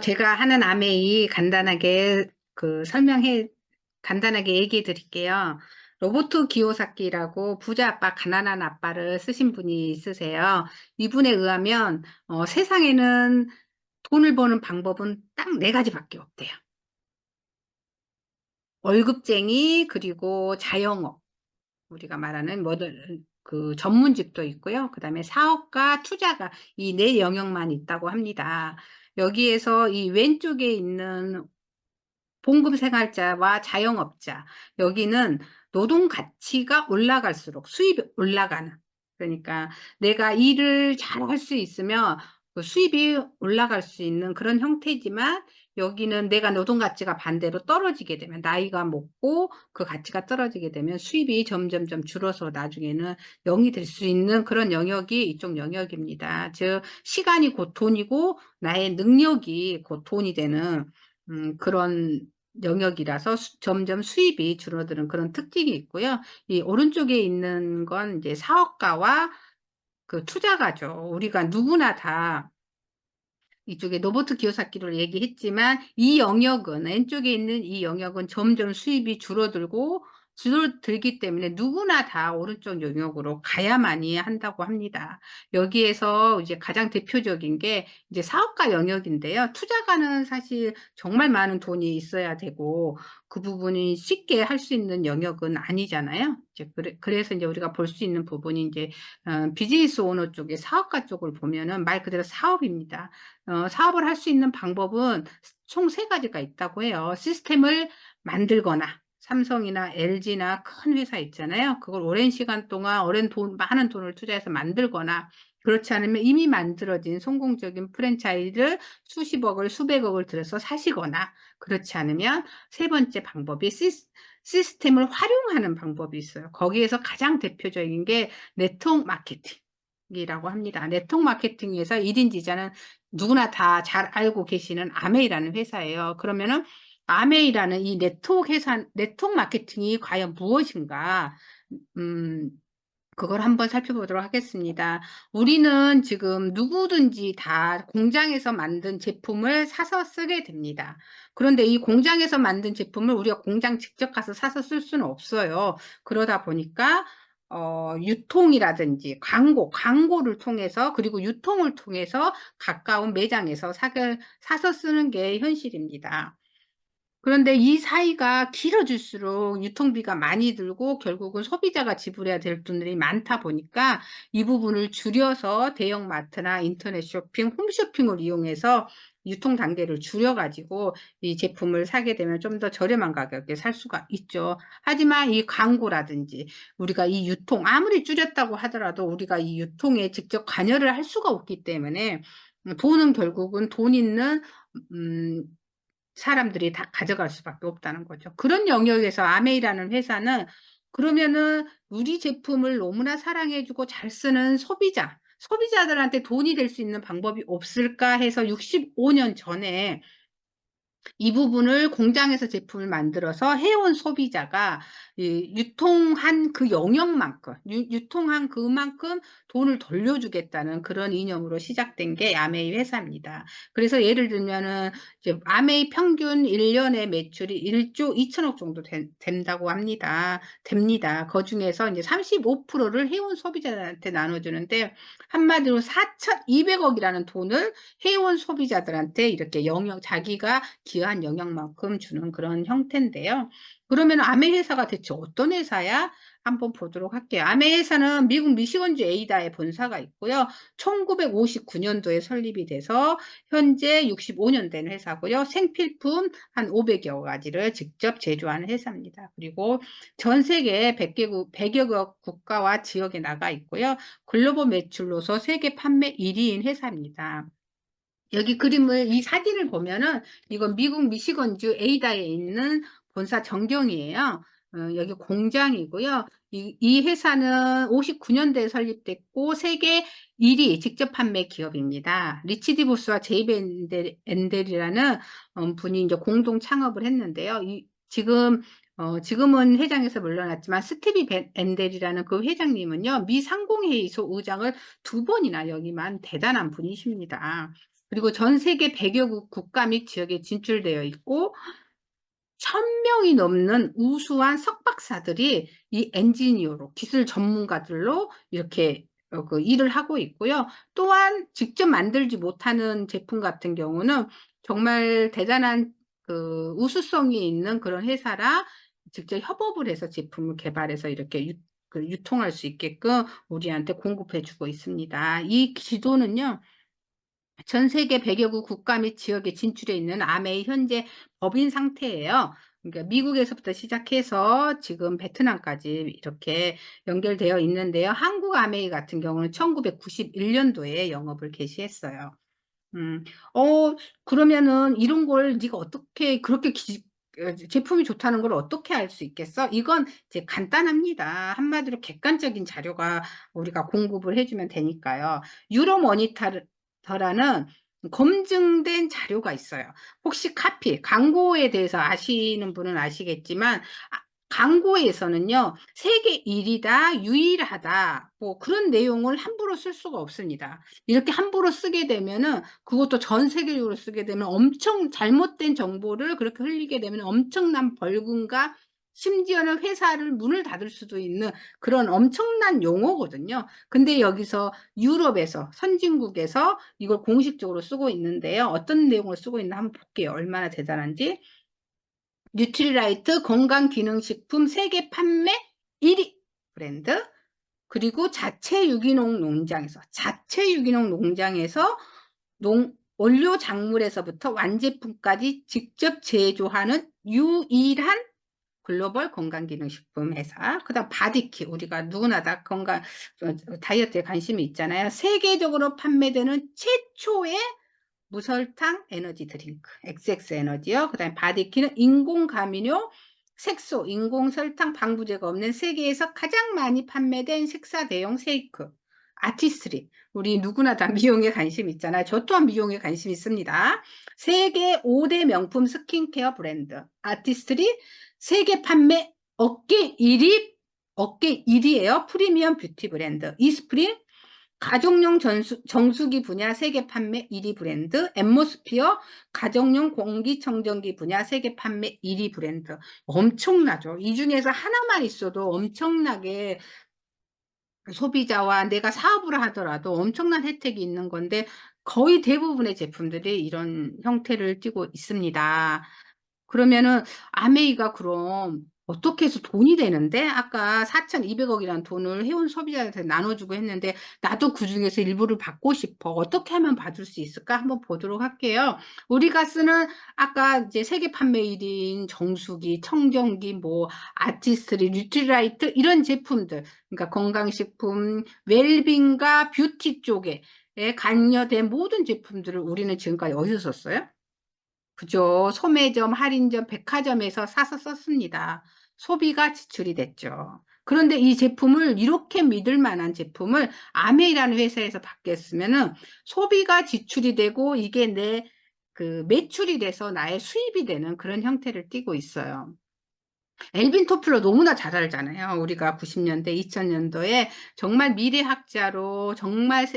제가 하는 아메이 간단하게 얘기해 드릴게요. 로보트 기요사키라고 부자 아빠, 가난한 아빠를 쓰신 분이 있으세요. 이분에 의하면, 세상에는 돈을 버는 방법은 딱 네 가지밖에 없대요. 월급쟁이, 그리고 자영업. 우리가 말하는 그 전문직도 있고요. 그 다음에 사업가, 투자가 이 네 영역만 있다고 합니다. 여기에서 이 왼쪽에 있는 봉급생활자와 자영업자, 여기는 노동 가치가 올라갈수록 수입이 올라가는, 그러니까 내가 일을 잘 할 수 있으면 그 수입이 올라갈 수 있는 그런 형태지만, 여기는 내가 노동 가치가 반대로 떨어지게 되면, 나이가 먹고 그 가치가 떨어지게 되면 수입이 점점점 줄어서 나중에는 0이 될 수 있는 그런 영역이 이쪽 영역입니다. 즉 시간이 곧 돈이고 나의 능력이 곧 돈이 되는 그런 영역이라서 점점 수입이 줄어드는 그런 특징이 있고요. 이 오른쪽에 있는 건 이제 사업가와 그 투자가죠. 우리가 누구나 다 이쪽에 로버트 기요사키를 얘기했지만, 이 영역은, 왼쪽에 있는 이 영역은 점점 수입이 줄어들기 때문에 누구나 다 오른쪽 영역으로 가야만이 한다고 합니다. 여기에서 이제 가장 대표적인 게 이제 사업가 영역인데요. 투자가는 사실 정말 많은 돈이 있어야 되고 그 부분이 쉽게 할 수 있는 영역은 아니잖아요. 이제 그래서 이제 우리가 볼 수 있는 부분이 이제 비즈니스 오너 쪽에, 사업가 쪽을 보면은 말 그대로 사업입니다. 사업을 할 수 있는 방법은 총 세 가지가 있다고 해요. 시스템을 만들거나, 삼성이나 LG나 큰 회사 있잖아요. 그걸 오랜 시간 동안 많은 돈을 투자해서 만들거나, 그렇지 않으면 이미 만들어진 성공적인 프랜차이즈를 수십억을, 수백억을 들여서 사시거나, 그렇지 않으면 세 번째 방법이 시스템을 활용하는 방법이 있어요. 거기에서 가장 대표적인 게 네트워크 마케팅이라고 합니다. 네트워크 마케팅에서 1인 지자는 누구나 다 잘 알고 계시는 아메이라는 회사예요. 그러면은 아메이라는 이 네트워크 마케팅이 과연 무엇인가? 음, 그걸 한번 살펴보도록 하겠습니다. 우리는 지금 누구든지 다 공장에서 만든 제품을 사서 쓰게 됩니다. 그런데 이 공장에서 만든 제품을 우리가 공장 직접 가서 사서 쓸 수는 없어요. 그러다 보니까 유통이라든지 광고를 통해서, 그리고 유통을 통해서 가까운 매장에서 사서 쓰는 게 현실입니다. 그런데 이 사이가 길어질수록 유통비가 많이 들고 결국은 소비자가 지불해야 될 돈들이 많다 보니까, 이 부분을 줄여서 대형마트나 인터넷 쇼핑, 홈쇼핑을 이용해서 유통 단계를 줄여가지고 이 제품을 사게 되면 좀 더 저렴한 가격에 살 수가 있죠. 하지만 이 광고라든지 우리가 이 유통, 아무리 줄였다고 하더라도 우리가 이 유통에 직접 관여를 할 수가 없기 때문에, 돈은 결국은 돈 있는 음, 사람들이 다 가져갈 수밖에 없다는 거죠. 그런 영역에서 아메이라는 회사는, 그러면은 우리 제품을 너무나 사랑해주고 잘 쓰는 소비자들한테 돈이 될 수 있는 방법이 없을까 해서 65년 전에 이 부분을 공장에서 제품을 만들어서 해온 소비자가 유통한 그 영역만큼, 유통한 그만큼 돈을 돌려주겠다는 그런 이념으로 시작된 게 아메이 회사입니다. 그래서 예를 들면은 이제 아메이 평균 1년의 매출이 1조 2천억 정도 된다고 됩니다. 그 중에서 이제 35%를 해온 소비자들한테 나눠주는데, 한마디로 4,200억이라는 돈을 해온 소비자들한테 이렇게 자기가 기여한 영역만큼 주는 그런 형태인데요. 그러면 아메 회사가 대체 어떤 회사야? 한번 보도록 할게요. 아메 회사는 미국 미시건주 에이다에 본사가 있고요. 1959년도에 설립이 돼서 현재 65년 된 회사고요. 생필품 한 500여 가지를 직접 제조하는 회사입니다. 그리고 전 세계 100여 개 국가와 지역에 나가 있고요. 글로벌 매출로서 세계 판매 1위인 회사입니다. 이 사진을 보면은 이건 미국 미시건주 에이다에 있는 본사 전경이에요. 여기 공장이고요. 이 회사는 59년도에 설립됐고 세계 1위 직접 판매 기업입니다. 리치디 보스와 제이비 엔델이라는 분이 이제 공동 창업을 했는데요. 지금은 회장에서 물러났지만 스티비 엔델이라는 그 회장님은요, 미 상공회의소 의장을 두 번이나 역임한 대단한 분이십니다. 그리고 전 세계 100여 국가 및 지역에 진출되어 있고 1000명이 넘는 우수한 석박사들이 이 엔지니어로 기술 전문가들로 이렇게 그 일을 하고 있고요. 또한 직접 만들지 못하는 제품 같은 경우는 정말 대단한 그 우수성이 있는 그런 회사라 직접 협업을 해서 제품을 개발해서 이렇게 유통할 수 있게끔 우리한테 공급해 주고 있습니다. 이 지도는요. 전 세계 100여 국 국가 및 지역에 진출해 있는 아메이 현재 법인 상태예요. 그러니까 미국에서부터 시작해서 지금 베트남까지 이렇게 연결되어 있는데요. 한국 아메이 같은 경우는 1991년도에 영업을 개시했어요. 음. 그러면은 이런 걸 네가 어떻게 그렇게 제품이 좋다는 걸 어떻게 알 수 있겠어? 이건 이제 간단합니다. 한마디로 객관적인 자료가 우리가 공급을 해 주면 되니까요. 유로모니터라는 검증된 자료가 있어요. 혹시 광고에 대해서 아시는 분은 아시겠지만 광고에서는요. 세계 1위다, 유일하다, 뭐 그런 내용을 함부로 쓸 수가 없습니다. 이렇게 함부로 쓰게 되면은 그것도 전 세계적으로 쓰게 되면 엄청 잘못된 정보를 그렇게 흘리게 되면 엄청난 벌금과 심지어는 회사를 문을 닫을 수도 있는 그런 엄청난 용어거든요. 근데 여기서 유럽에서 선진국에서 이걸 공식적으로 쓰고 있는데요. 어떤 내용을 쓰고 있나 한번 볼게요. 얼마나 대단한지. 뉴트리라이트 건강기능식품 세계 판매 1위 브랜드. 그리고 자체 유기농 농장에서 원료 작물에서부터 완제품까지 직접 제조하는 유일한 글로벌 건강기능식품 회사. 그다음 바디키, 우리가 누구나 다 다이어트에 관심이 있잖아요. 세계적으로 판매되는 최초의 무설탕 에너지 드링크 XX 에너지요. 그다음에 바디키는 인공 감미료, 색소, 인공 설탕 방부제가 없는 세계에서 가장 많이 판매된 식사 대용 쉐이크. 아티스트리, 우리 누구나 다 미용에 관심 있잖아요. 저 또한 미용에 관심 있습니다. 세계 5대 명품 스킨케어 브랜드 아티스트리, 세계 판매 업계 1위예요. 프리미엄 뷰티 브랜드 이스프링, 가정용 정수기 분야 세계 판매 1위 브랜드 앰모스피어, 가정용 공기청정기 분야 세계 판매 1위 브랜드. 엄청나죠. 이 중에서 하나만 있어도 엄청나게 소비자와 내가 사업을 하더라도 엄청난 혜택이 있는 건데 거의 대부분의 제품들이 이런 형태를 띠고 있습니다. 그러면은 아메이가 그럼 어떻게 해서 돈이 되는데 아까 4,200억이라는 돈을 해운 소비자한테 나눠주고 했는데 나도 그중에서 일부를 받고 싶어. 어떻게 하면 받을 수 있을까? 한번 보도록 할게요. 우리가 쓰는 아까 이제 세계 판매 1위인 정수기, 청정기, 뭐 아티스트리, 뉴트리라이트 이런 제품들, 그러니까 건강식품, 웰빙과 뷰티 쪽에 관여된 모든 제품들을 우리는 지금까지 어디서 썼어요? 그죠. 소매점, 할인점, 백화점에서 사서 썼습니다. 소비가 지출이 됐죠. 그런데 이 제품을 이렇게 믿을 만한 제품을 아메이라는 회사에서 받겠으면은 소비가 지출이 되고 이게 내 그 매출이 돼서 나의 수입이 되는 그런 형태를 띠고 있어요. 엘빈 토플러 너무나 잘 알잖아요. 우리가 90년대, 2000년도에 정말 미래학자로 정말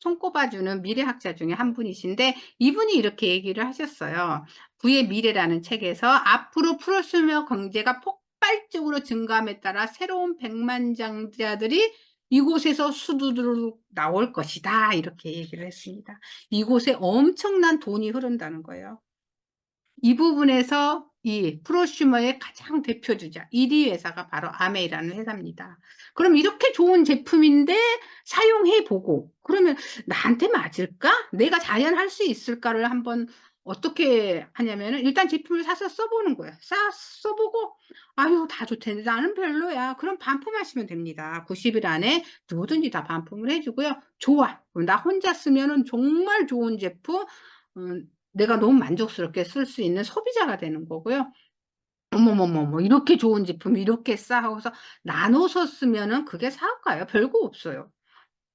손꼽아주는 미래학자 중에 한 분이신데 이분이 이렇게 얘기를 하셨어요. 부의 미래라는 책에서 앞으로 프로수머 경제가 폭발적으로 증가함에 따라 새로운 백만장자들이 이곳에서 수두룩 나올 것이다. 이렇게 얘기를 했습니다. 이곳에 엄청난 돈이 흐른다는 거예요. 이 부분에서 이 프로슈머의 가장 대표주자 1위 회사가 바로 아메이라는 회사입니다. 그럼 이렇게 좋은 제품인데 사용해 보고 그러면 나한테 맞을까? 내가 자연할 수 있을까를 한번 어떻게 하냐면은 일단 제품을 사서 써보는 거예요. 써보고 아유 다 좋대. 나는 별로야. 그럼 반품하시면 됩니다. 90일 안에 누구든지 다 반품을 해주고요. 좋아. 나 혼자 쓰면은 정말 좋은 제품, 내가 너무 만족스럽게 쓸 수 있는 소비자가 되는 거고요. 어머머머머 이렇게 좋은 제품 이렇게 싸 하고서 나눠서 쓰면은 그게 사업가예요. 별거 없어요.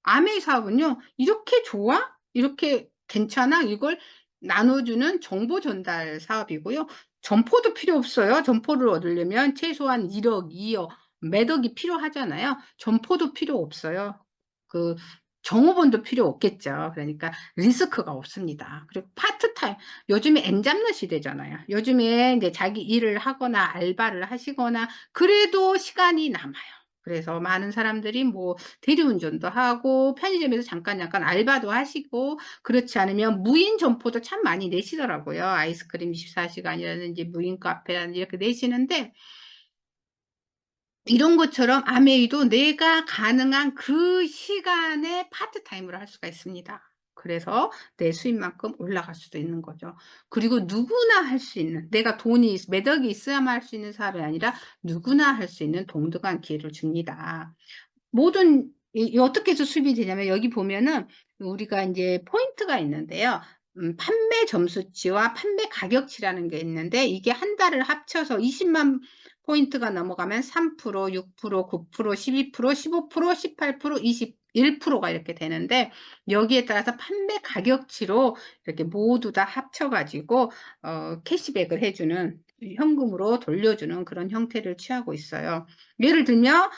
아메이 사업은요. 이렇게 좋아? 이렇게 괜찮아? 이걸 나눠주는 정보 전달 사업이고요. 점포도 필요 없어요. 점포를 얻으려면 최소한 1억, 2억, 몇 억이 필요하잖아요. 점포도 필요 없어요. 그 종업원도 필요 없겠죠. 그러니까 리스크가 없습니다. 그리고 파트타임, 요즘에 엔잡러 시대잖아요. 요즘에 이제 자기 일을 하거나 알바를 하시거나 그래도 시간이 남아요. 그래서 많은 사람들이 뭐 대리운전도 하고 편의점에서 잠깐 알바도 하시고, 그렇지 않으면 무인 점포도 참 많이 내시더라고요. 아이스크림 24시간이라든지 무인 카페라든지 이렇게 내시는데, 이런 것처럼 아메이도 내가 가능한 그 시간에 파트타임으로 할 수가 있습니다. 그래서 내 수입만큼 올라갈 수도 있는 거죠. 그리고 누구나 할 수 있는, 내가 돈이 매덕이 있어야만 할 수 있는 사업이 아니라 누구나 할 수 있는 동등한 기회를 줍니다. 모든 어떻게 해서 수입이 되냐면, 여기 보면은 우리가 이제 포인트가 있는데요. 판매 점수치와 판매 가격치라는 게 있는데, 이게 한 달을 합쳐서 20만 포인트가 넘어가면 3%, 6%, 9%, 12%, 15%, 18%, 21%가 이렇게 되는데, 여기에 따라서 판매 가격치로 이렇게 모두 다 합쳐가지고 캐시백을 해주는, 현금으로 돌려주는 그런 형태를 취하고 있어요. 예를 들면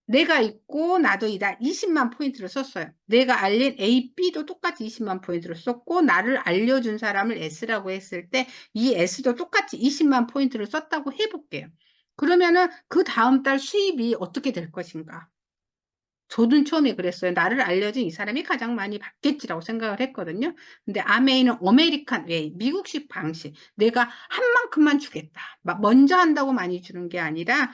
내가 있고 나도 이다 20만 포인트를 썼어요. 내가 알린 A, B도 똑같이 20만 포인트를 썼고, 나를 알려준 사람을 S라고 했을 때 이 S도 똑같이 20만 포인트를 썼다고 해볼게요. 그러면은 그 다음 달 수입이 어떻게 될 것인가? 저도 처음에 그랬어요. 나를 알려준 이 사람이 가장 많이 받겠지라고 생각을 했거든요. 근데 아메이는 아메리칸 웨이, 미국식 방식. 내가 한 만큼만 주겠다. 막 먼저 한다고 많이 주는 게 아니라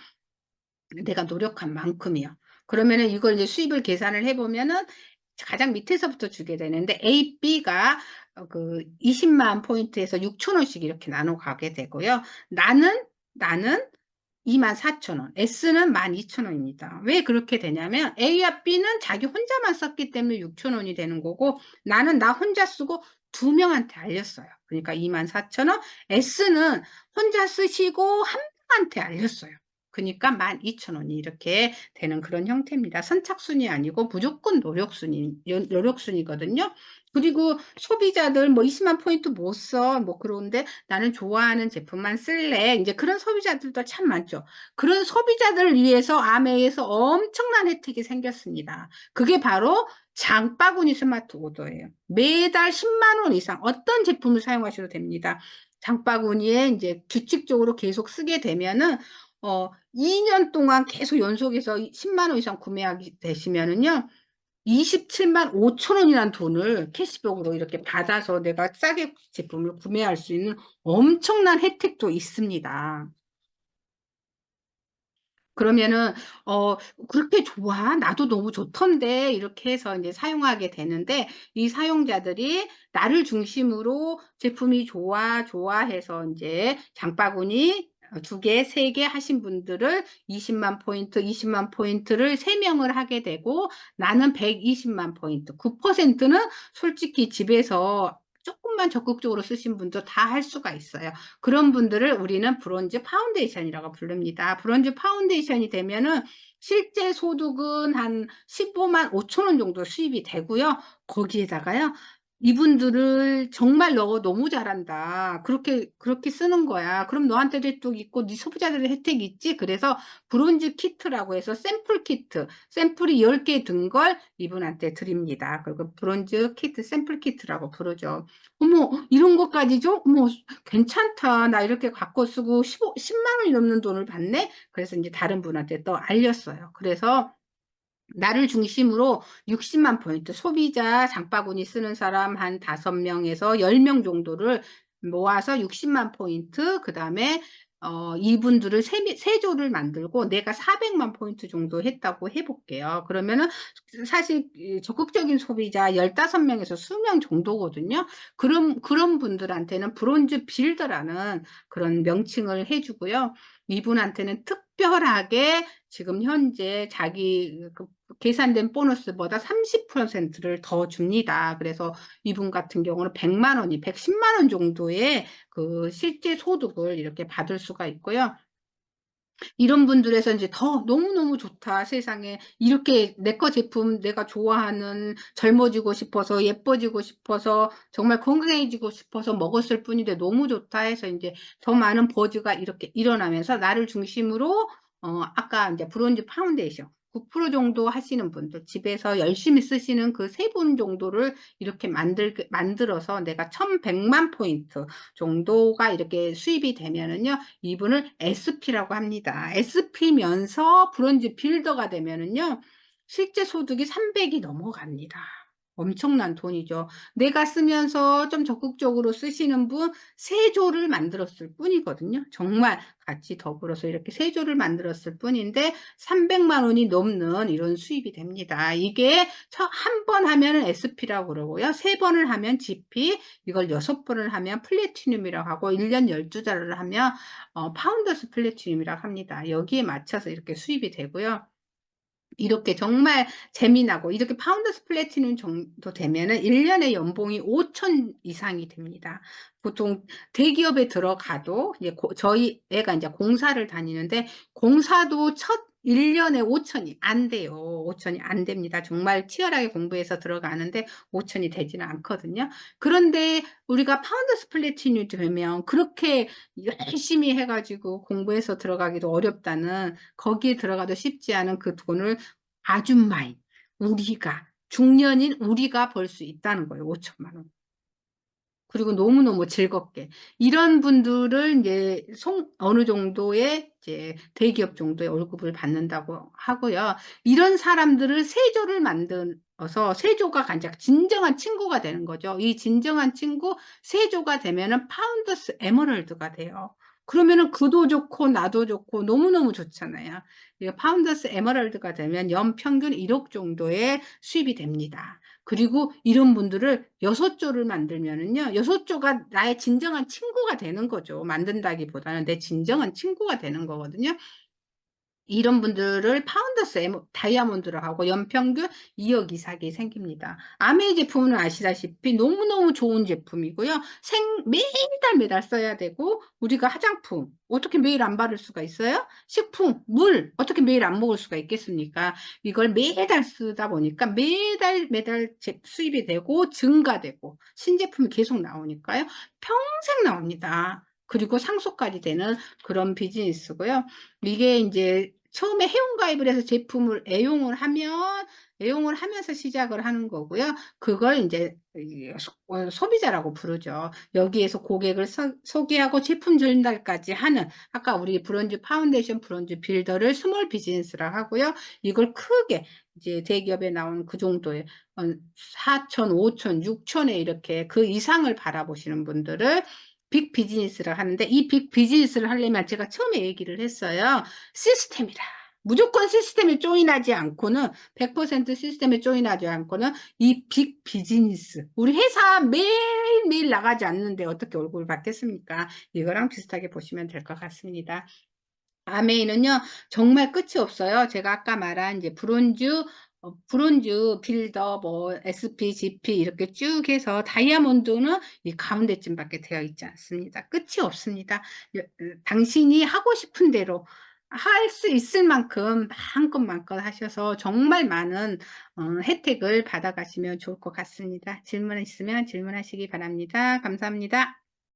내가 노력한 만큼이요. 그러면은 이걸 이제 수입을 계산을 해보면은 가장 밑에서부터 주게 되는데, A, B가 그 20만 포인트에서 6천 원씩 이렇게 나눠 가게 되고요. 나는 24,000원, S는 12,000원입니다. 왜 그렇게 되냐면 A와 B는 자기 혼자만 썼기 때문에 6,000원이 되는 거고, 나는 나 혼자 쓰고 두 명한테 알렸어요. 그러니까 24,000원. S는 혼자 쓰시고 한 명한테 알렸어요. 그러니까 12,000원이 이렇게 되는 그런 형태입니다. 선착순이 아니고 무조건 노력순이거든요. 그리고 소비자들 뭐 20만 포인트 못 써, 뭐 그런데 나는 좋아하는 제품만 쓸래, 이제 그런 소비자들도 참 많죠. 그런 소비자들을 위해서 아메에서 엄청난 혜택이 생겼습니다. 그게 바로 장바구니 스마트 오더예요. 매달 10만 원 이상 어떤 제품을 사용하셔도 됩니다. 장바구니에 이제 규칙적으로 계속 쓰게 되면은 2년 동안 계속 연속해서 10만 원 이상 구매하게 되시면은요, 27만 5천 원이라는 돈을 캐시백으로 이렇게 받아서 내가 싸게 제품을 구매할 수 있는 엄청난 혜택도 있습니다. 그러면은 어 그렇게 좋아, 나도 너무 좋던데, 이렇게 해서 이제 사용하게 되는데, 이 사용자들이 나를 중심으로 제품이 좋아해서 이제 장바구니 2개, 3개 하신 분들을 20만 포인트, 20만 포인트를 3명을 하게 되고, 나는 120만 포인트, 9%는 솔직히 집에서 조금만 적극적으로 쓰신 분도 다 할 수가 있어요. 그런 분들을 우리는 브론즈 파운데이션이라고 부릅니다. 브론즈 파운데이션이 되면은 실제 소득은 한 15만 5천 원 정도 수입이 되고요. 거기에다가요, 이분들을 정말 너 너무 잘한다, 그렇게 쓰는 거야. 그럼 너한테도 혜택 있고 네 소비자들의 혜택이 있지. 그래서 브론즈 키트라고 해서 샘플 키트, 샘플이 10개 든 걸 이분한테 드립니다. 그리고 브론즈 키트, 샘플 키트라고 부르죠. 어머, 이런 것까지 줘? 어머, 괜찮다. 나 이렇게 갖고 쓰고 10만 원이 넘는 돈을 받네? 그래서 이제 다른 분한테 또 알렸어요. 그래서 나를 중심으로 60만 포인트, 소비자 장바구니 쓰는 사람 한 5명에서 10명 정도를 모아서 60만 포인트, 그 다음에 이분들을 세 조를 만들고 내가 400만 포인트 정도 했다고 해볼게요. 그러면은 사실 적극적인 소비자 15명에서 20명 정도거든요. 그런 분들한테는 브론즈 빌더라는 그런 명칭을 해주고요. 이분한테는 특별하게 지금 현재 자기 그 계산된 보너스보다 30%를 더 줍니다. 그래서 이분 같은 경우는 100만 원이 110만 원 정도의 그 실제 소득을 이렇게 받을 수가 있고요. 이런 분들에서 이제 더 너무너무 좋다, 세상에. 이렇게 내 거 제품 내가 좋아하는, 젊어지고 싶어서, 예뻐지고 싶어서, 정말 건강해지고 싶어서 먹었을 뿐인데 너무 좋다 해서 이제 더 많은 버즈가 이렇게 일어나면서 나를 중심으로 아까 이제 브론즈 파운데이션, 9% 정도 하시는 분들, 집에서 열심히 쓰시는 그 세 분 정도를 이렇게 만들어서 내가 1100만 포인트 정도가 이렇게 수입이 되면은요, 이분을 SP라고 합니다. SP면서 브론즈 빌더가 되면은요, 실제 소득이 300이 넘어갑니다. 엄청난 돈이죠. 내가 쓰면서 좀 적극적으로 쓰시는 분 세조를 만들었을 뿐이거든요. 정말 같이 더불어서 이렇게 세조를 만들었을 뿐인데 300만 원이 넘는 이런 수입이 됩니다. 이게 한 번 하면 SP라고 그러고요. 세 번을 하면 GP, 이걸 6번을 하면 플래티늄이라고 하고 1년 12달러를 하면 파운더스 플래티늄이라고 합니다. 여기에 맞춰서 이렇게 수입이 되고요. 이렇게 정말 재미나고 이렇게 파운더스 플래티늄 정도 되면은 1년에 연봉이 5천 이상이 됩니다. 보통 대기업에 들어가도 이제 저희 애가 이제 공사를 다니는데 공사도 첫 1년에 5천이 안 돼요. 5천이 안 됩니다. 정말 치열하게 공부해서 들어가는데 5천이 되지는 않거든요. 그런데 우리가 파운더스 플래티늄이 되면 그렇게 열심히 해가지고 공부해서 들어가기도 어렵다는, 거기에 들어가도 쉽지 않은 그 돈을 아줌마인 우리가, 중년인 우리가 벌 수 있다는 거예요. 5천만 원. 그리고 너무너무 즐겁게. 이런 분들을 이제 어느 정도의 이제 대기업 정도의 월급을 받는다고 하고요. 이런 사람들을 세조를 만들어서 세조가 가장 진정한 친구가 되는 거죠. 이 진정한 친구 세조가 되면은 파운더스 에머럴드가 돼요. 그러면은 그도 좋고 나도 좋고 너무너무 좋잖아요. 파운더스 에머럴드가 되면 연평균 1억 정도의 수입이 됩니다. 그리고 이런 분들을 6조를 만들면은요, 6조가 나의 진정한 친구가 되는 거죠. 만든다기보다는 내 진정한 친구가 되는 거거든요. 이런 분들을 파운더스 다이아몬드로 하고 연평균 2억 이상이 생깁니다. 아메이 제품은 아시다시피 너무너무 좋은 제품이고요. 매달 써야 되고, 우리가 화장품 어떻게 매일 안 바를 수가 있어요? 식품, 물 어떻게 매일 안 먹을 수가 있겠습니까? 이걸 매달 쓰다 보니까 매달 수입이 되고 증가되고 신제품이 계속 나오니까요. 평생 나옵니다. 그리고 상속까지 되는 그런 비즈니스고요. 이게 이제 처음에 회원가입을 해서 제품을 애용을 하면서 시작을 하는 거고요. 그걸 이제 소비자라고 부르죠. 여기에서 고객을 소개하고 제품 전달까지 하는, 아까 우리 브론즈 파운데이션, 브론즈 빌더를 스몰 비즈니스라고 하고요. 이걸 크게 이제 대기업에 나온 그 정도의 4천, 5천, 6천에 이렇게 그 이상을 바라보시는 분들을 빅 비즈니스를 하는데, 이 빅 비즈니스를 하려면 제가 처음에 얘기를 했어요. 시스템이라. 무조건 시스템에 조인하지 않고는, 100% 시스템에 조인하지 않고는 이 빅 비즈니스, 우리 회사 매일매일 나가지 않는데 어떻게 얼굴을 받겠습니까? 이거랑 비슷하게 보시면 될 것 같습니다. 아메이는요, 정말 끝이 없어요. 제가 아까 말한 이제 브론즈, 빌더, 뭐, SP, GP 이렇게 쭉 해서 다이아몬드는 이 가운데쯤밖에 되어 있지 않습니다. 끝이 없습니다. 당신이 하고 싶은 대로 할 수 있을 만큼 마음껏 하셔서 정말 많은 혜택을 받아가시면 좋을 것 같습니다. 질문 있으면 질문하시기 바랍니다. 감사합니다.